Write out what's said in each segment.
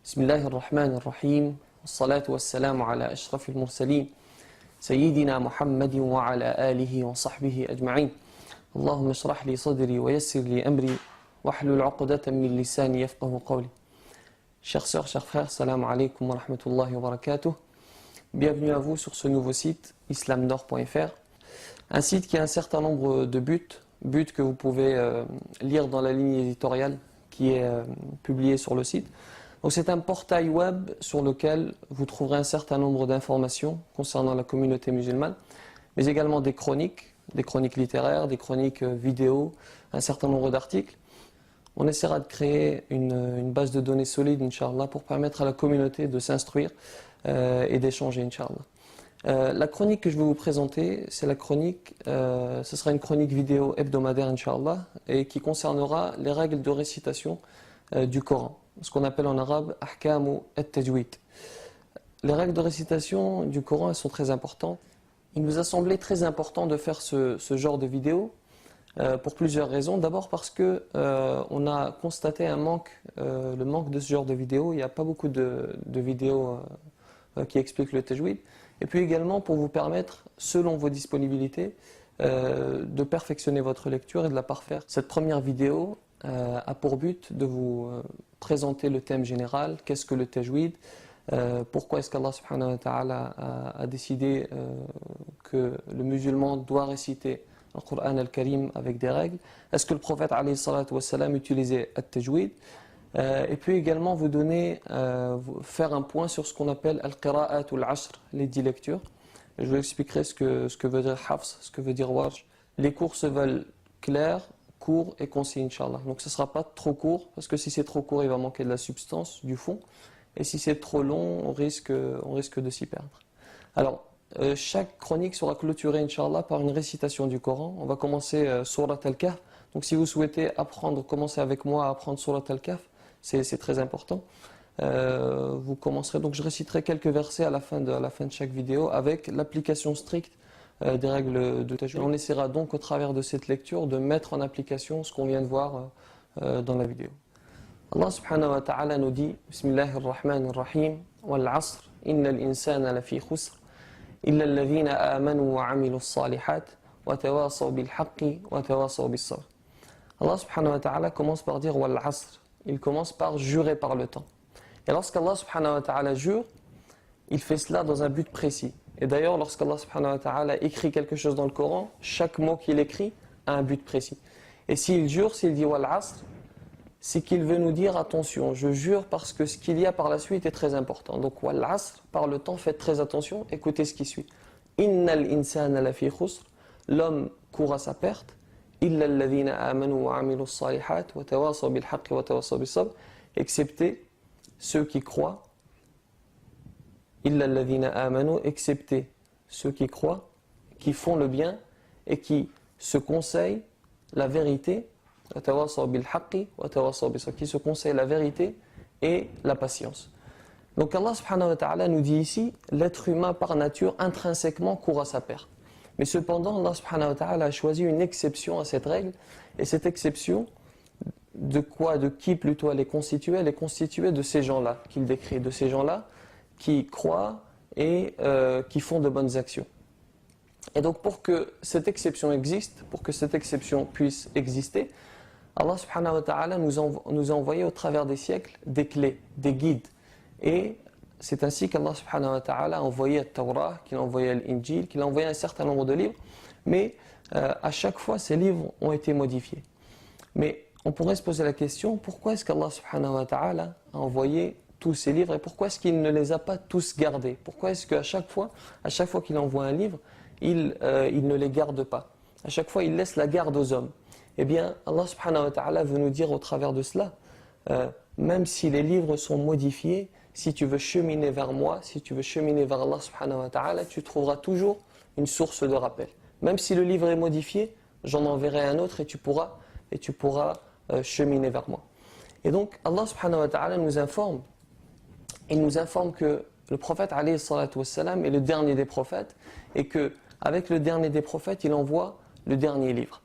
بسم الله الرحمن الرحيم والصلاة والسلام على أشرف المرسلين سيدنا محمد وعلى آله وصحبه أجمعين اللهم اشرح لي صدري ويسر لي أمري واحلل عقدة من لساني يفقه قولي. Chers sœurs, chers frères, salam alaikum wa rahmatullahi wa barakatuh. Bienvenue à vous sur ce nouveau site islamnord.fr, un site qui a un certain nombre de buts que vous pouvez lire dans la ligne éditoriale qui est publiée sur le site. Donc c'est un portail web sur lequel vous trouverez un certain nombre d'informations concernant la communauté musulmane, mais également des chroniques littéraires, des chroniques vidéo, un certain nombre d'articles. On essaiera de créer une base de données solide, Inch'Allah, pour permettre à la communauté de s'instruire et d'échanger, Inch'Allah. La chronique que je vais vous présenter, c'est la chronique, ce sera une chronique vidéo hebdomadaire, Inch'Allah, et qui concernera les règles de récitation du Coran, ce qu'on appelle en arabe ahkamu at-tajwid. Les règles de récitation du Coran, elles sont très importantes. Il nous a semblé très important de faire ce genre de vidéo pour plusieurs raisons. D'abord parce que on a constaté le manque de ce genre de vidéos. Il n'y a pas beaucoup de vidéos qui expliquent le tajwid. Et puis également pour vous permettre, selon vos disponibilités, de perfectionner votre lecture et de la parfaire. Cette première vidéo a pour but de vous présenter le thème général, qu'est-ce que le tajwid, pourquoi est-ce qu'Allah subhanahu wa ta'ala a décidé que le musulman doit réciter le Coran al-Karim avec des règles, est-ce que le prophète alayhi salatu wa salam utilisait at-tajwid, et puis également vous faire un point sur ce qu'on appelle al-qira'at ou al-ashr, les 10 lectures. Je vous expliquerai ce que veut dire hafs, ce que veut dire warsh. Les cours se veulent clairs, court et concis, Inch'Allah. Donc ce ne sera pas trop court, parce que si c'est trop court, il va manquer de la substance, du fond. Et si c'est trop long, on risque de s'y perdre. Alors, chaque chronique sera clôturée, Inch'Allah, par une récitation du Coran. On va commencer Surat al-Kahf. Donc si vous souhaitez commencer avec moi à apprendre Surat al-Kahf, c'est très important. Vous commencerez, donc je réciterai quelques versets à la fin de chaque vidéo avec l'application stricte des règles de tajwid. On essaiera donc au travers de cette lecture de mettre en application ce qu'on vient de voir dans la vidéo. Allah subhanahu wa ta'ala nous dit Bismillahir Rahmanir Rahim Wal 'asr innal insana lafi khusr illa alladhina amanu wa 'amilus salihat wa tawasaw bil haqqi wa tawasaw bis sabr. Allah subhanahu wa ta'ala commence par dire Wal 'asr. Il commence par jurer par le temps. Et lorsqu'Allah subhanahu wa ta'ala jure, il fait cela dans un but précis. Et d'ailleurs, lorsqu'Allah subhanahu wa ta'ala écrit quelque chose dans le Coran, chaque mot qu'il écrit a un but précis. Et s'il jure, s'il dit Wal 'asr, c'est qu'il veut nous dire attention, je jure parce que ce qu'il y a par la suite est très important. Donc Wal 'asr, par le temps, faites très attention, écoutez ce qui suit. Innal insana lafi khusr, l'homme court à sa perte, illa alladhina amanu wa amilus salihat wa tawasaw bil haqqi wa tawasaw bis sabr, excepté ceux qui croient. Illa alladhina amanu, excepté ceux qui croient, qui font le bien et qui se conseillent la vérité, qui se conseillent la vérité et la patience. Donc Allah subhanahu wa ta'ala nous dit ici, l'être humain par nature intrinsèquement court à sa perte. Mais cependant Allah subhanahu wa ta'ala a choisi une exception à cette règle, et cette exception, de qui plutôt elle est constituée? Elle est constituée de ces gens-là qu'il décrit, de ces gens-là qui croient et qui font de bonnes actions. Et donc pour que cette exception existe, pour que cette exception puisse exister, Allah subhanahu wa ta'ala nous a envoyé au travers des siècles des clés, des guides. Et c'est ainsi qu'Allah subhanahu wa ta'ala a envoyé le Torah, qu'il a envoyé l'Injil, qu'il a envoyé un certain nombre de livres. Mais à chaque fois, ces livres ont été modifiés. Mais on pourrait se poser la question, pourquoi est-ce qu'Allah subhanahu wa ta'ala a envoyé tous ces livres et pourquoi est-ce qu'il ne les a pas tous gardés? Pourquoi est-ce qu'à chaque fois qu'il envoie un livre, il ne les garde pas? À chaque fois, il laisse la garde aux hommes. Eh bien, Allah subhanahu wa ta'ala veut nous dire au travers de cela, même si les livres sont modifiés, si tu veux cheminer vers moi, si tu veux cheminer vers Allah subhanahu wa ta'ala, tu trouveras toujours une source de rappel. Même si le livre est modifié, j'en enverrai un autre et tu pourras cheminer vers moi. Et donc, Allah subhanahu wa ta'ala nous informe que le prophète alayhi salatu wa salam est le dernier des prophètes, et qu'avec le dernier des prophètes, il envoie le dernier livre.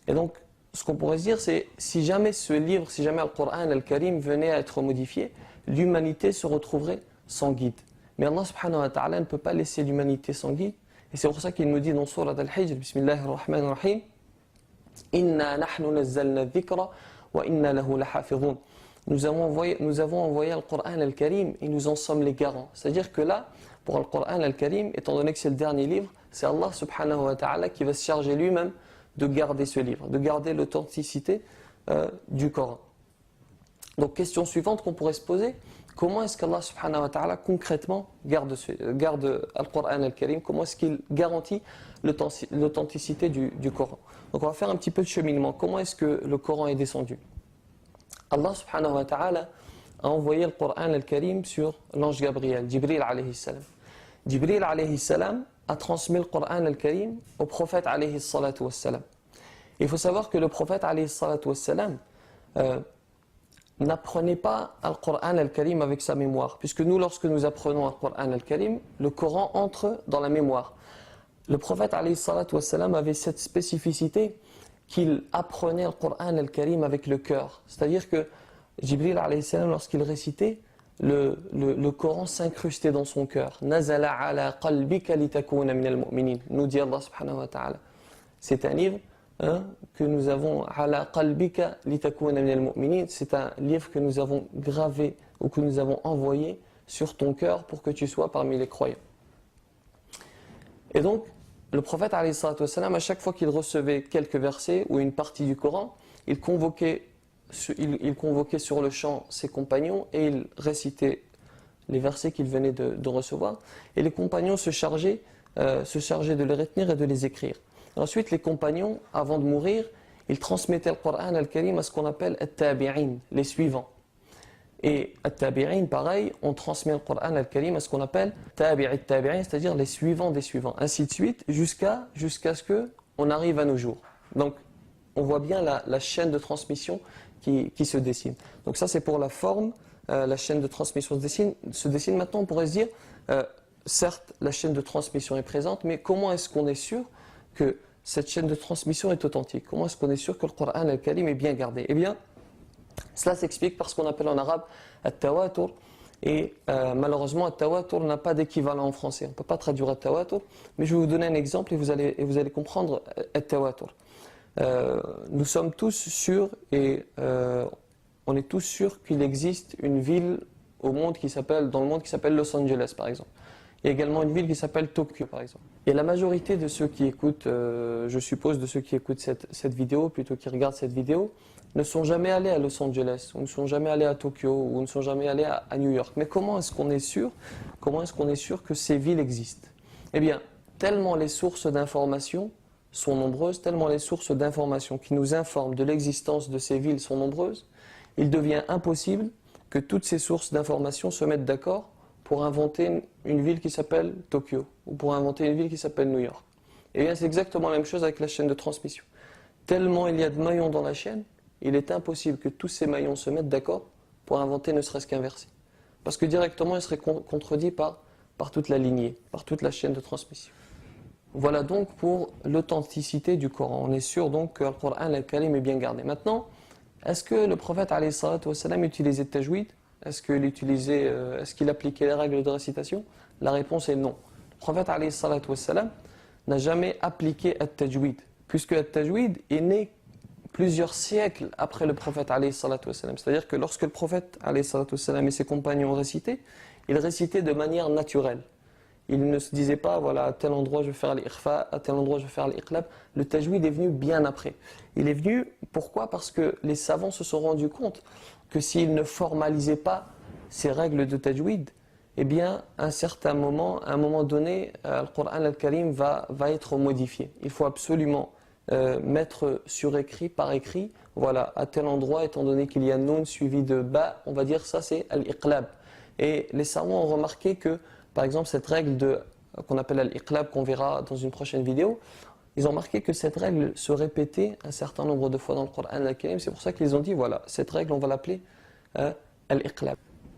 Et donc, ce qu'on pourrait se dire, c'est si jamais ce livre, si jamais le Coran al-Karim venait à être modifié, l'humanité se retrouverait sans guide. Mais Allah subhanahu wa ta'ala ne peut pas laisser l'humanité sans guide. Et c'est pour ça qu'il nous dit dans Surat al-Hijr, Bismillahir Rahmanir Rahim, Inna nahnu nazzalna dhikra wa inna lahu lahafidhun. Nous avons envoyé le Coran al-Karim et nous en sommes les garants. C'est-à-dire que là, pour le Coran al-Karim, étant donné que c'est le dernier livre, c'est Allah subhanahu wa ta'ala qui va se charger lui-même de garder ce livre, de garder l'authenticité du Coran. Donc, question suivante qu'on pourrait se poser, comment est-ce qu'Allah subhanahu wa ta'ala concrètement garde le Coran al-Karim? Comment est-ce qu'il garantit l'authenticité du Coran? Donc on va faire un petit peu de cheminement. Comment est-ce que le Coran est descendu? Allah subhanahu wa ta'ala a envoyé le Coran al-Karim sur l'ange Gabriel, Jibril alayhi salam. Jibril alayhi salam a transmis le Coran al-Karim au prophète alayhi salatu wassalam. Il faut savoir que le prophète alayhi salatu wassalam n'apprenez pas le Coran al-Karim avec sa mémoire, puisque nous, lorsque nous apprenons le Coran al-Karim, le Coran entre dans la mémoire. Le prophète alayhi salatu wassalam avait cette spécificité qu'il apprenait le Coran al-Karim avec le cœur. C'est-à-dire que Jibril alayhi salam, lorsqu'il récitait, le Coran s'incrustait dans son cœur. Nazala ala qalbika litakuna minal mu'minin. Nous dit Allah subhanahu wa ta'ala. C'est un livre que nous avons ala qalbika litakuna minal mu'minin. C'est un livre que nous avons gravé ou que nous avons envoyé sur ton cœur pour que tu sois parmi les croyants. Et donc, le prophète alayhi salatu wassalam, à chaque fois qu'il recevait quelques versets ou une partie du Coran, il convoquait sur le champ ses compagnons et il récitait les versets qu'il venait de recevoir. Et les compagnons se chargeaient de les retenir et de les écrire. Ensuite, les compagnons, avant de mourir, ils transmettaient le Coran al-Karim à ce qu'on appelle at-tabi'in, les suivants. Et at-tabi'in, pareil, on transmet le Coran al-Karim à ce qu'on appelle tabi'at-tabi'in, c'est-à-dire les suivants des suivants, ainsi de suite, jusqu'à ce qu'on arrive à nos jours. Donc, on voit bien la chaîne de transmission qui se dessine. Donc ça, c'est pour la forme, la chaîne de transmission se dessine. Maintenant, on pourrait se dire, certes, la chaîne de transmission est présente, mais comment est-ce qu'on est sûr que cette chaîne de transmission est authentique? Comment est-ce qu'on est sûr que le Coran al-Karim est bien gardé? Eh bien, cela s'explique par ce qu'on appelle en arabe at-tawatur. Et malheureusement, at-tawatur n'a pas d'équivalent en français. On ne peut pas traduire at-tawatur, mais je vais vous donner un exemple et vous allez comprendre at-tawatur. Nous sommes tous sûrs et on est tous sûrs qu'il existe une ville dans le monde qui s'appelle Los Angeles, par exemple. Il y a également une ville qui s'appelle Tokyo, par exemple. Et la majorité de ceux qui écoutent, je suppose de ceux qui écoutent cette vidéo, plutôt qui regardent cette vidéo, ne sont jamais allés à Los Angeles, ou ne sont jamais allés à Tokyo, ou ne sont jamais allés à New York. Mais comment est-ce qu'on est sûr que ces villes existent? Eh bien, tellement les sources d'informations sont nombreuses, tellement les sources d'informations qui nous informent de l'existence de ces villes sont nombreuses, il devient impossible que toutes ces sources d'informations se mettent d'accord pour inventer une ville qui s'appelle Tokyo, ou pour inventer une ville qui s'appelle New York. Eh bien, c'est exactement la même chose avec la chaîne de transmission. Tellement il y a de maillons dans la chaîne, il est impossible que tous ces maillons se mettent d'accord pour inventer ne serait-ce qu'un verset. Parce que directement, il serait contredit par toute la lignée, par toute la chaîne de transmission. Voilà donc pour l'authenticité du Coran. On est sûr donc que le Coran al-Karim est bien gardé. Maintenant, est-ce que le prophète alayhi salatu wassalam utilisait tajwid? Est-ce qu'il appliquait les règles de récitation? La réponse est non. Le prophète alayhi salatu wassalam n'a jamais appliqué at-tajwid, puisque at-tajwid est né plusieurs siècles après le prophète alayhi salatu wassalam. C'est-à-dire que lorsque le prophète alayhi salatu wassalam et ses compagnons récitaient, ils récitaient de manière naturelle. Ils ne se disaient pas, voilà, à tel endroit je vais faire l'ikhfa, à tel endroit je vais faire l'iqlab. Le tajwid est venu bien après. Il est venu, pourquoi? Parce que les savants se sont rendus compte que s'ils ne formalisaient pas ces règles de tajwid, eh bien, à un moment donné, le Coran al-Karim va être modifié. Il faut absolument mettre sur écrit, par écrit, voilà, à tel endroit, étant donné qu'il y a noun suivi de ba, on va dire ça c'est al-iqlab. Et les savants ont remarqué que, par exemple, cette règle qu'on appelle al-iqlab, qu'on verra dans une prochaine vidéo, ils ont remarqué que cette règle se répétait un certain nombre de fois dans le Coran al-Karim. C'est pour ça qu'ils ont dit, voilà, cette règle, on va l'appeler al-iqlab.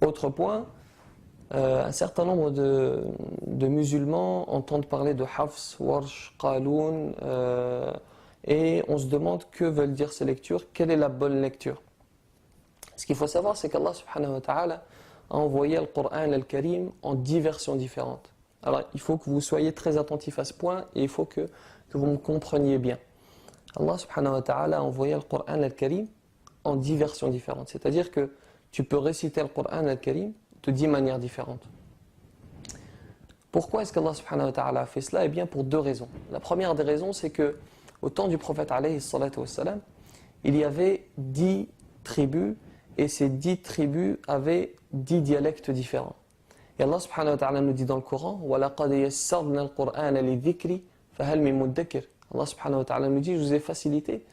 Autre point, un certain nombre de musulmans entendent parler de Hafs, Warsh, Qaloun, et on se demande que veulent dire ces lectures, quelle est la bonne lecture. Ce qu'il faut savoir, c'est qu'Allah subhanahu wa ta'ala a envoyé le Coran al-Karim en 10 versions différentes. Alors, il faut que vous soyez très attentifs à ce point et il faut que vous me compreniez bien. Allah subhanahu wa ta'ala a envoyé le Coran al-Karim en 10 versions différentes. C'est-à-dire que tu peux réciter le Coran al-Karim de 10 manières différentes. Pourquoi est-ce qu'Allah subhanahu wa ta'ala a fait cela? Eh bien, pour 2 raisons. La première des raisons, c'est que au temps du prophète alayhi salatu wassalam, il y avait 10 tribus et ces 10 tribus avaient 10 dialectes différents. Et Allah subhanahu wa ta'ala nous dit dans le Coran وَلَقَدْ يَسَّرْنَا الْقُرْآنَ لِلذِّكْرِ فَهَلْ مِن مُدَّكِرٍ. Allah subhanahu wa ta'ala nous dit, je vous ai facilité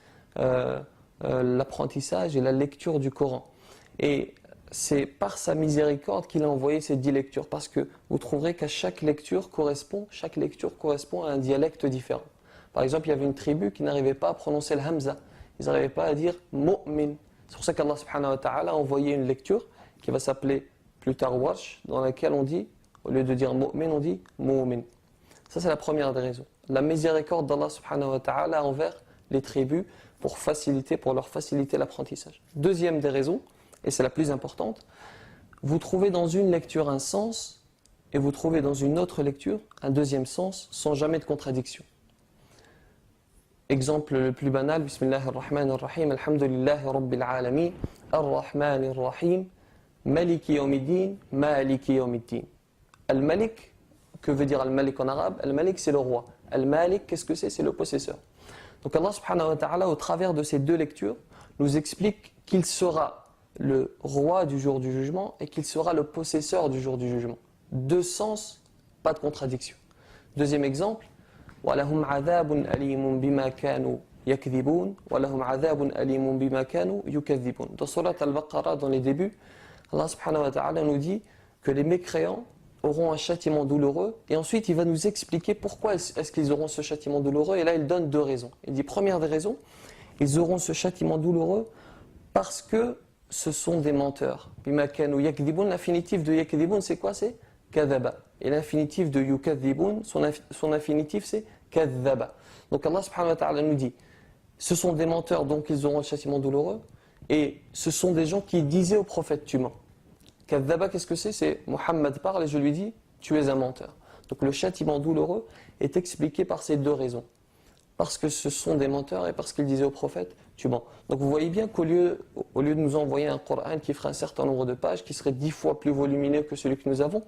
l'apprentissage et la lecture du Coran. Et c'est par sa miséricorde qu'il a envoyé ces 10 lectures, parce que vous trouverez qu'à chaque lecture correspond à un dialecte différent. Par exemple, il y avait une tribu qui n'arrivait pas à prononcer le hamza, ils n'arrivaient pas à dire mu'min. C'est pour ça qu'Allah subhanahu wa ta'ala a envoyé une lecture qui va s'appeler plus tard warsh, dans laquelle on dit, au lieu de dire mu'min, on dit mu'min. Ça, c'est la première des raisons. La miséricorde d'Allah subhanahu wa ta'ala envers les tribus pour leur faciliter l'apprentissage. Deuxième des raisons, et c'est la plus importante, vous trouvez dans une lecture un sens et vous trouvez dans une autre lecture un deuxième sens sans jamais de contradiction. Exemple le plus banal, Bismillahir Rahmanir Rahim, Alhamdulillahi Rabbil Alamin, Ar-Rahmanir Rahim, Maliki Yawmiddin, Maliki Yawmiddin. Al-Malik, que veut dire Al-Malik en arabe? Al-Malik, c'est le roi. Al-Malik, qu'est-ce que c'est? C'est le possesseur. Donc Allah subhanahu wa ta'ala, au travers de ces 2 lectures, nous explique qu'il sera le roi du jour du jugement et qu'il sera le possesseur du jour du jugement. 2 sens, pas de contradiction. Deuxième exemple, وَلَهُمْ عَذَابٌ أَلِيمٌ بِمَا كَانُوا يَكْذِبُونَ وَلَهُمْ عَذَابٌ أَلِيمٌ بِمَا كَانُوا يُكَذِّبُونَ. Dans Surat Al-Baqarah, dans les débuts, Allah subhanahu wa ta'ala nous dit que les mécréants auront un châtiment douloureux, et ensuite il va nous expliquer pourquoi est-ce qu'ils auront ce châtiment douloureux, et là il donne 2 raisons. Il dit, première des raisons, ils auront ce châtiment douloureux parce que ce sont des menteurs. Bima kanu yakdhibun, l'infinitif de yakdhibun c'est quoi? C'est kadhaba. Et l'infinitif de yukadhibun, son infinitif c'est kadhaba. Donc Allah subhanahu wa ta'ala nous dit, ce sont des menteurs, donc ils auront le châtiment douloureux, et ce sont des gens qui disaient au prophète, tu mens. Kadhaba, qu'est-ce que c'est? C'est Muhammad parle et je lui dis, tu es un menteur. Donc le châtiment douloureux est expliqué par ces 2 raisons. Parce que ce sont des menteurs et parce qu'ils disaient au prophète, tu mens. Donc vous voyez bien qu'au lieu de nous envoyer un Coran qui ferait un certain nombre de pages, qui serait 10 fois plus volumineux que celui que nous avons,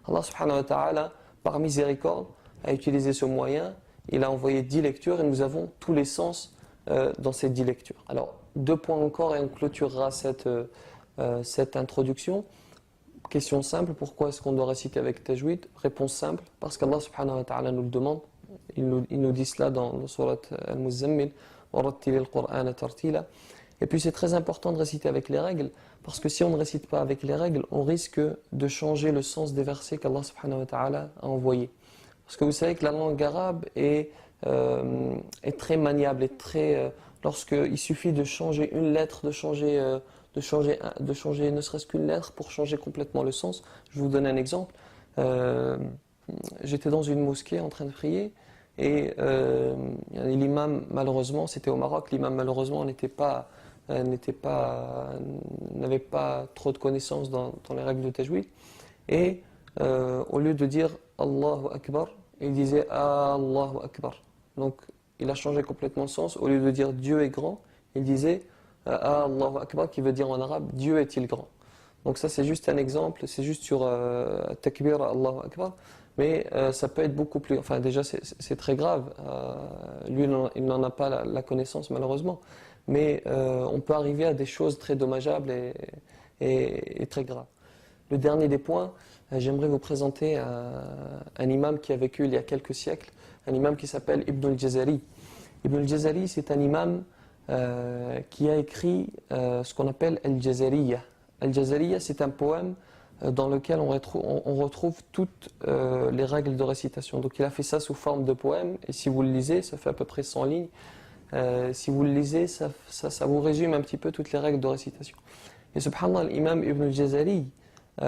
Allah subhanahu wa ta'ala, par miséricorde, a utilisé ce moyen. Il a envoyé 10 lectures et nous avons tous les sens dans ces 10 lectures. Alors, 2 points encore et on clôturera cette introduction. Question simple, pourquoi est-ce qu'on doit réciter avec tajwid? Réponse simple, parce qu'Allah subhanahu wa ta'ala nous le demande. Il nous dit cela dans le surat Al-Muzammil, وَرَتِّلِ الْقُرْآنَ تَرْتِيلًا. Et puis c'est très important de réciter avec les règles, parce que si on ne récite pas avec les règles, on risque de changer le sens des versets qu'Allah subhanahu wa ta'ala a envoyés. Parce que vous savez que la langue arabe est très maniable, lorsqu'il suffit de changer une lettre, de changer ne serait-ce qu'une lettre pour changer complètement le sens. Je vous donne un exemple. J'étais dans une mosquée en train de prier et l'imam, malheureusement, c'était au Maroc, l'imam malheureusement n'avait pas trop de connaissances dans les règles de tajwid, et au lieu de dire Allahu Akbar, il disait Allahu Akbar. Donc il a changé complètement le sens. Au lieu de dire Dieu est grand, il disait Allahu Akbar, qui veut dire en arabe Dieu est-il grand. Donc ça c'est juste un exemple, c'est juste sur Takbir Allahu Akbar, mais ça peut être beaucoup plus, enfin déjà c'est très grave, lui il n'en a pas la connaissance malheureusement, mais on peut arriver à des choses très dommageables et très graves. Le dernier des points, j'aimerais vous présenter un imam qui a vécu il y a quelques siècles, un imam qui s'appelle Ibn al-Jazari. Ibn al-Jazari, c'est un imam qui a écrit ce qu'on appelle Al-Jazariya. Al-Jazariya, c'est un poème dans lequel on retrouve toutes les règles de récitation. Donc il a fait ça sous forme de poème, et si vous le lisez, ça fait à peu près 100 lignes. Si vous le lisez, ça vous résume un petit peu toutes les règles de récitation. Et subhanallah, l'imam Ibn al-Jazari, il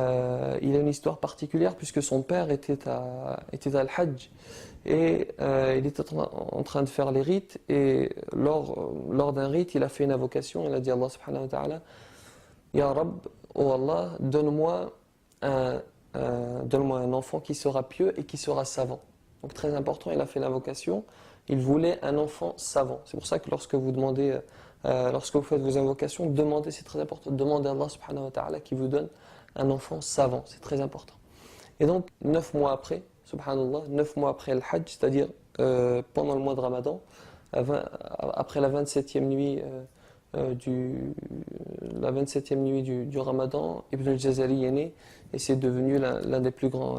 a une histoire particulière puisque son père était à Al-Hajj et il était en train de faire les rites et lors d'un rite, il a fait une invocation, il a dit à Allah subhanahu wa ta'ala, Ya Rab, oh Allah, un, donne-moi un enfant qui sera pieux et qui sera savant. Donc très important, il a fait l'invocation, il voulait un enfant savant. C'est pour ça que lorsque vous faites vos invocations, demandez, c'est très important, demandez à Allah subhanahu wa ta'ala qui vous donne un enfant savant, c'est très important. Et donc 9 mois après, subhanallah, 9 mois après le Hajj, c'est-à-dire pendant le mois de Ramadan, après la 27e nuit la 27e nuit du Ramadan, Ibn al-Jazari est né et c'est devenu l'un des plus grands